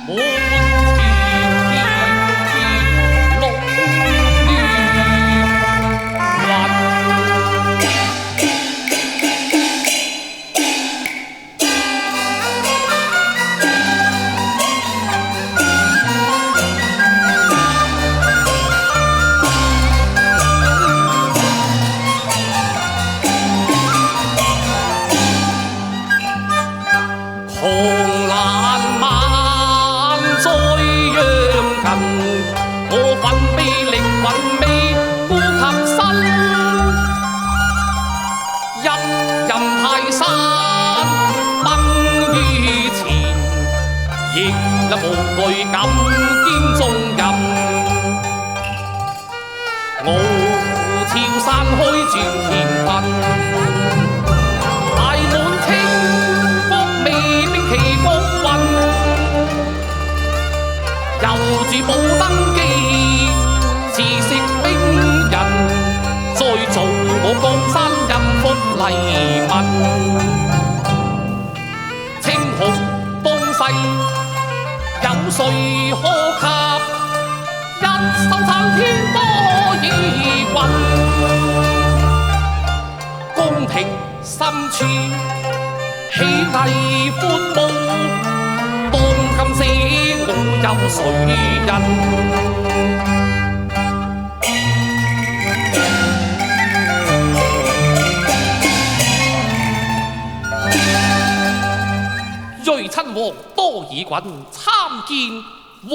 滿天天龍紅藍萬載揚近，我奮臂力韻未顧及身，一任泰山崩於前，亦無懼敢肩重任。傲潮散開轉天分。又住寶登基，自食兵人，再做我江山任福黎民。青紅東西，有誰可及？一手撐天多異運，宮廷深處起藝闊步。今時我有誰人？睿親王多爾袞參見皇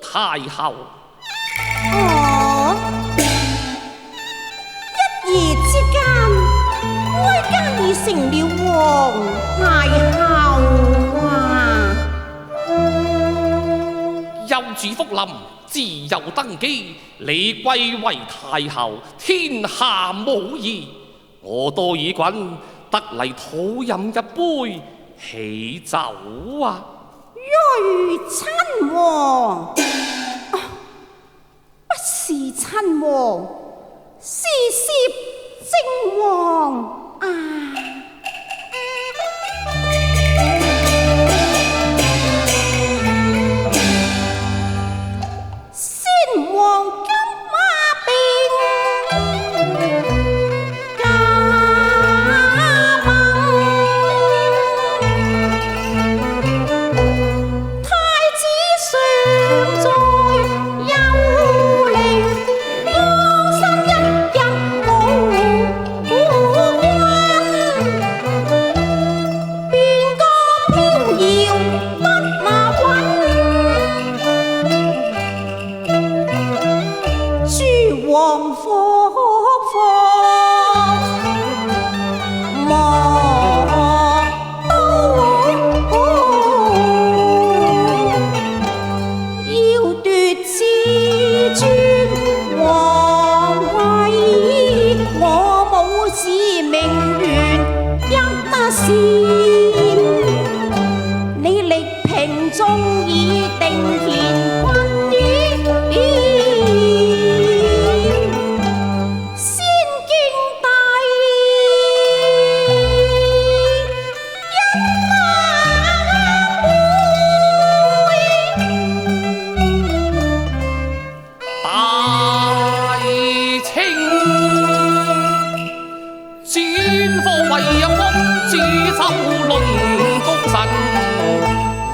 太后。哦，一夜之間，哀家已成了皇太后啊！幼主福臨，自幼登基，你貴為太后，天下無疑。我多爾袞得嚟討飲一杯喜酒啊！睿親王，不是親王，是攝政王啊！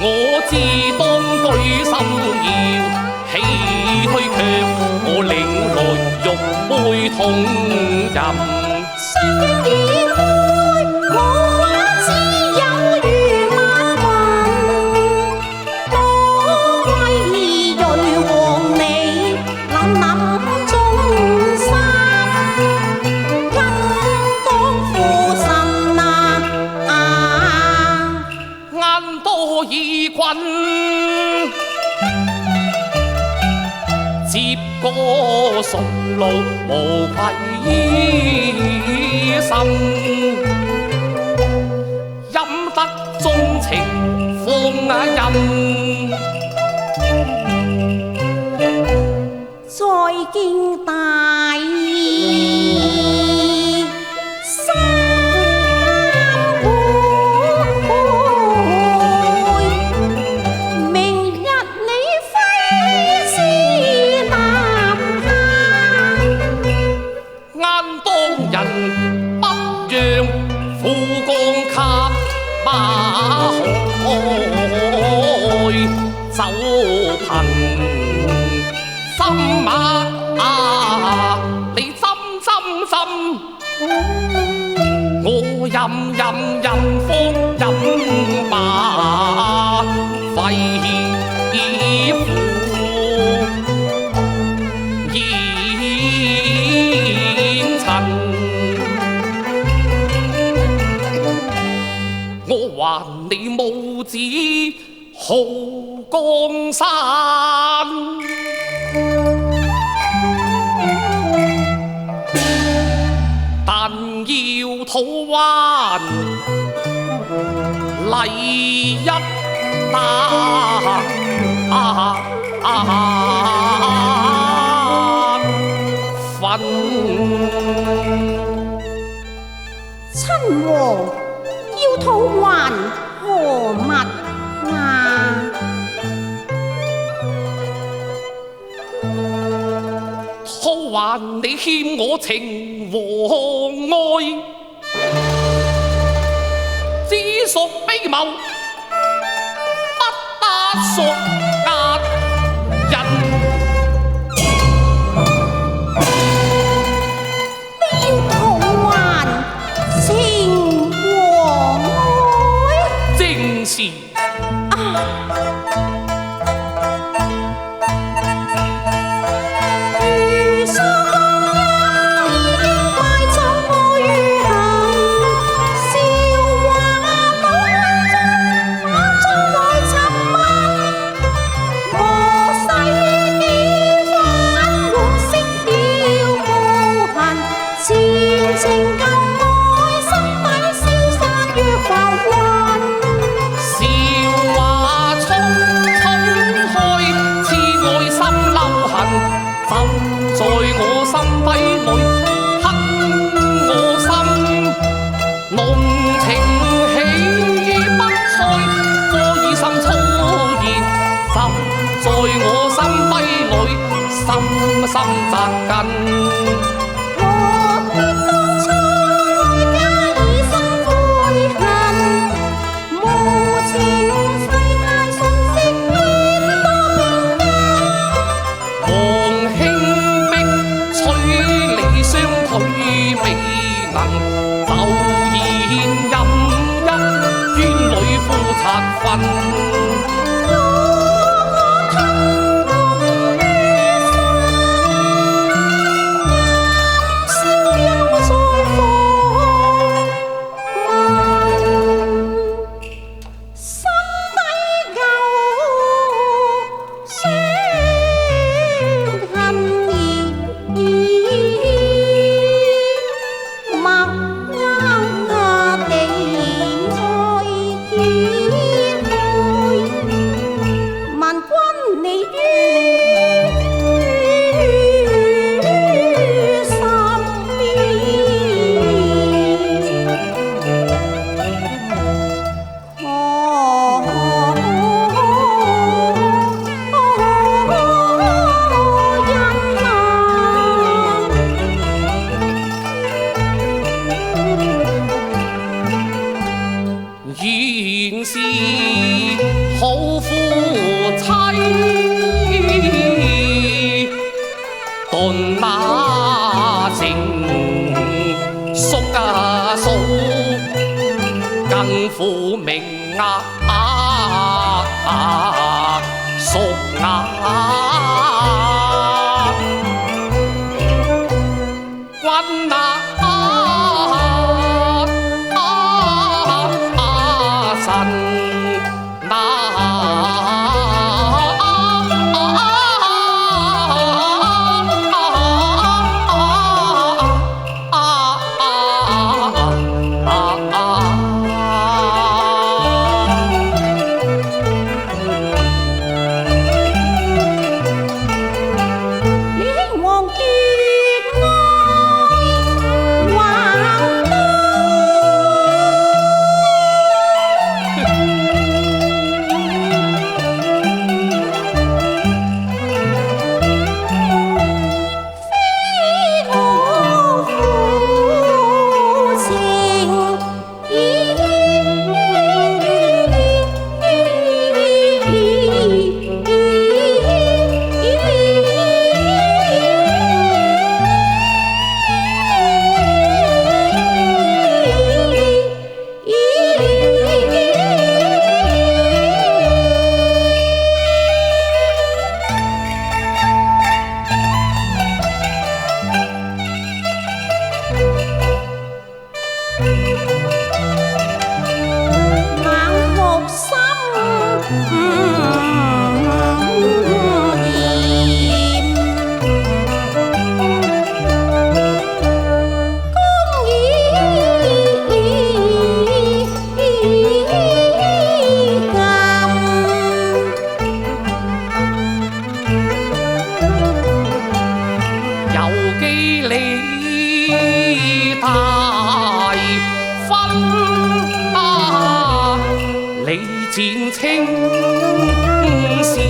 我自當舉心要，氣虛卻我領來玉杯痛飲。相見開，我話只有如晚雲。多為瑞皇你諗諗眾生，恩當父神啊！眼多爾袞接過順路無愧心，飲得鍾情放任。再見大義三會，明日就憑心啊！你斟斟斟，我飲飲飲方飲罷，肺腑煙塵。我還你母子好江山，但要討還嚟一份。親王要討還何物啊？討還你欠我情和愛，只屬卑謀，不得贖押人。你要討還情和愛？正是。深扎根，何必當初愛加以生悔恨？無情世態瞬息變多變更。王兄逼催你雙腿未能，就現任一冤女夫拆分。原是好夫妻，頓那情叔啊嫂，更苦命叔君前清是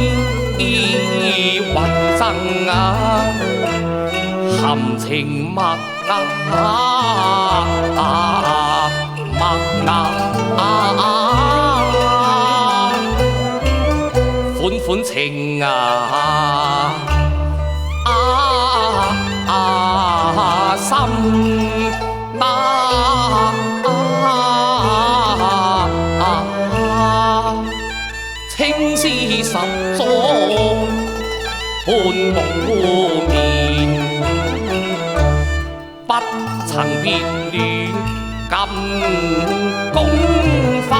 雲爭啊，含情脈款款情深青絲十足半無眠，不曾別戀感公花。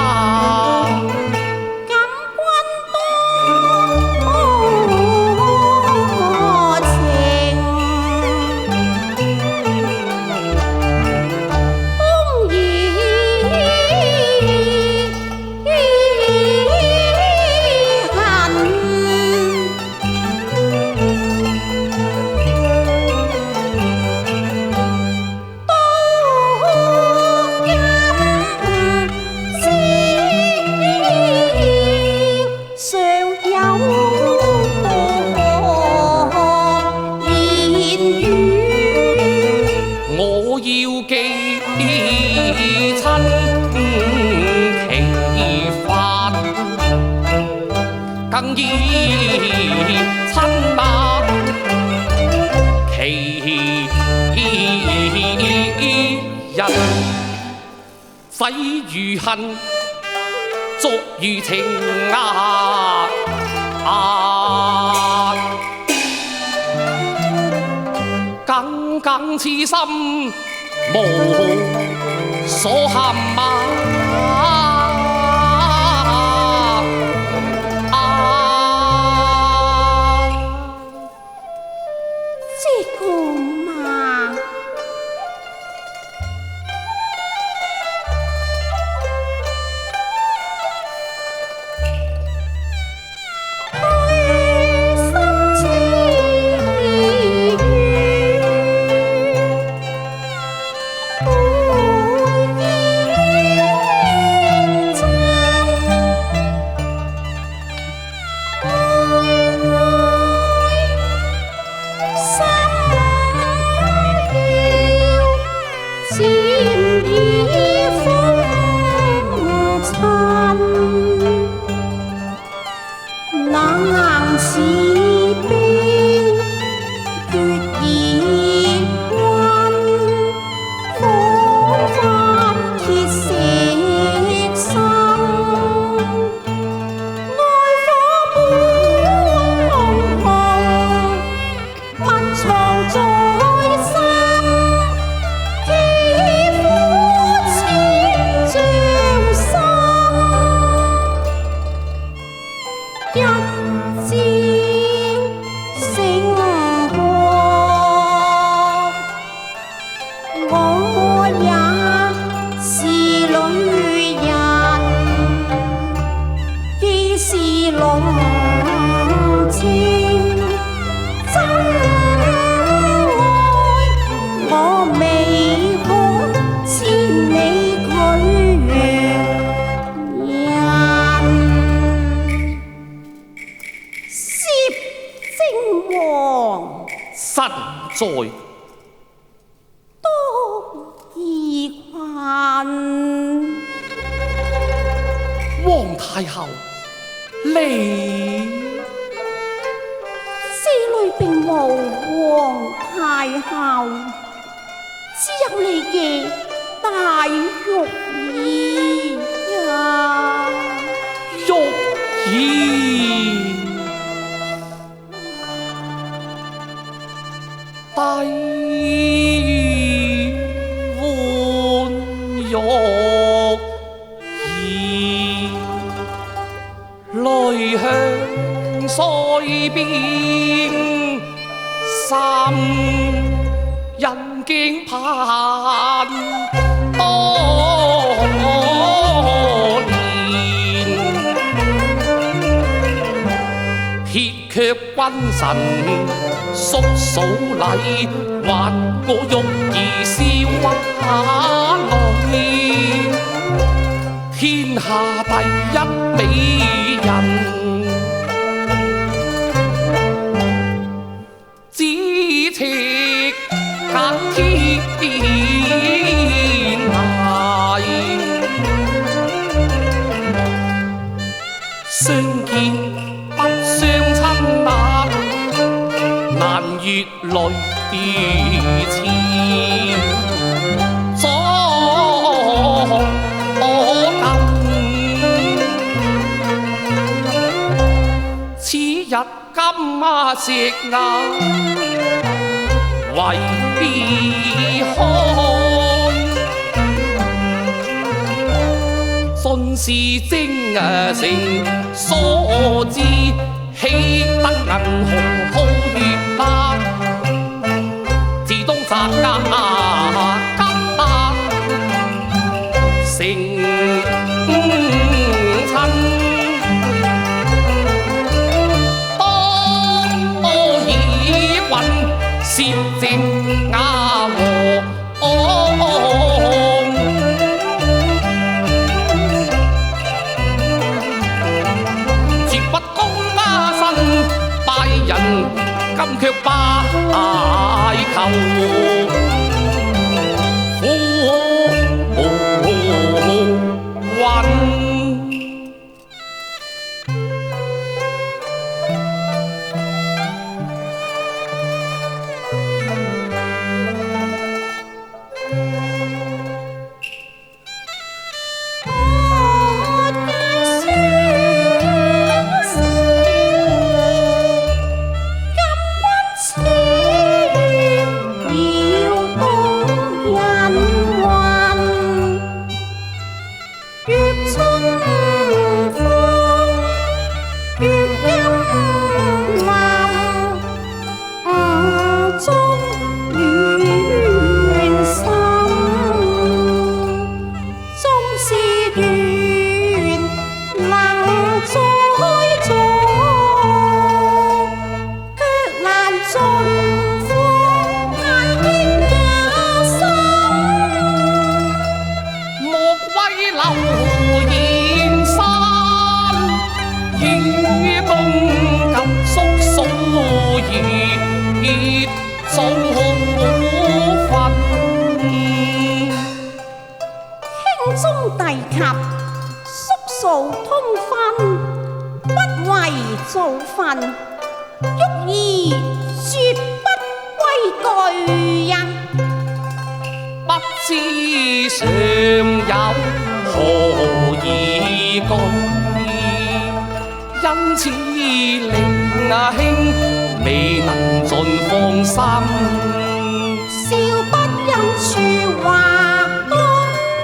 更要親那其人，仔如恨，足如情耿痴心無所憾神在多疑群，皇太后，你這裏並無皇太后，只有你嘅大玉兒呀，玉兒。低換玉兒，淚向腮邊，三人驚盼多年，鐵卻君臣叔嫂禮，還我玉兒笑話淚，天下第一美人，咫尺隔天涯，相見不相親那難越淚痴。所感此日今夕啊，為看信是精誠所至，喜得銀紅鋪月白，自東澤家急成親。當以韻攝正雅和，絕不公家身拜人，今卻拜求苦運。中弟及叔嫂通婚，不為造份，欲兒絕不歸居呀。不知上有何以據，因此令兄未能盡放心。笑不因處話多，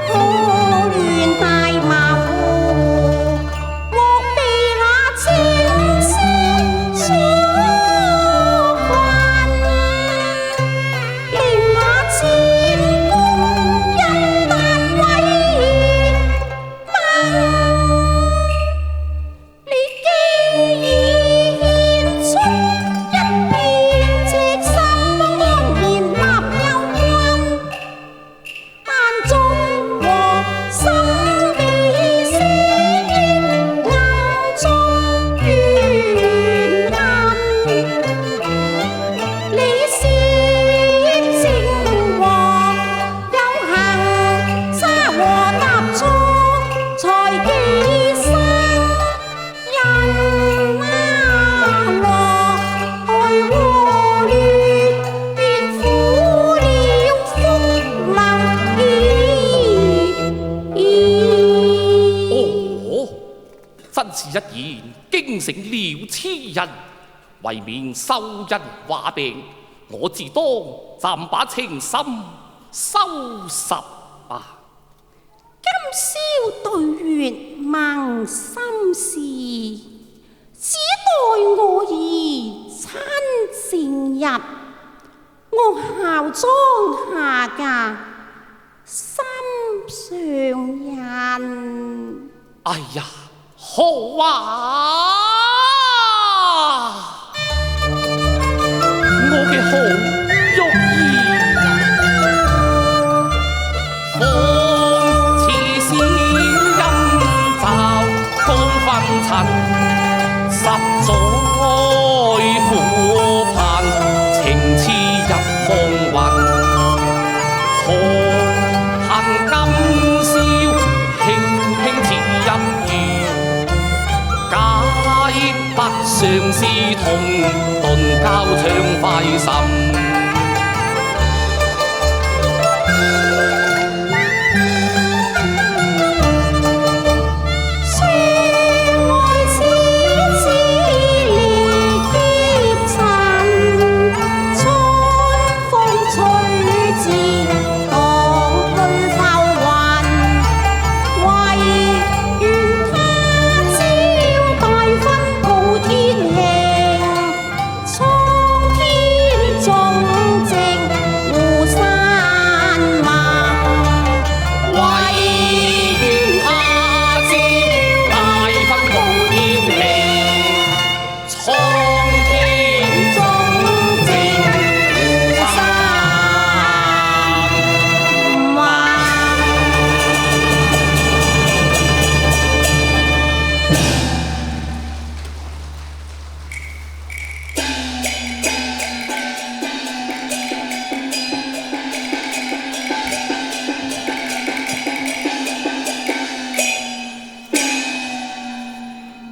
可亂大茅戶，莫被那青絲所困，令那千公因單位問。你既已獻出一片赤心，安然立有君，但終和心比死，暗中怨恨。你是情和有幸，沙和答錯才寄生。人啊樂愛和亂，便苦了福能哦，真是一言驚醒了痴人，為免羞人話病，我自當暫把情深收拾吧。今宵對月盟心事，只待我兒親成日，我孝莊下嫁心上人。哎呀，好啊！我嘅好玉兒啊，仿似仙音罩苦盼，情痴入夢魂。何恨今宵輕輕似一語，解不相思痛，頓交暢快心。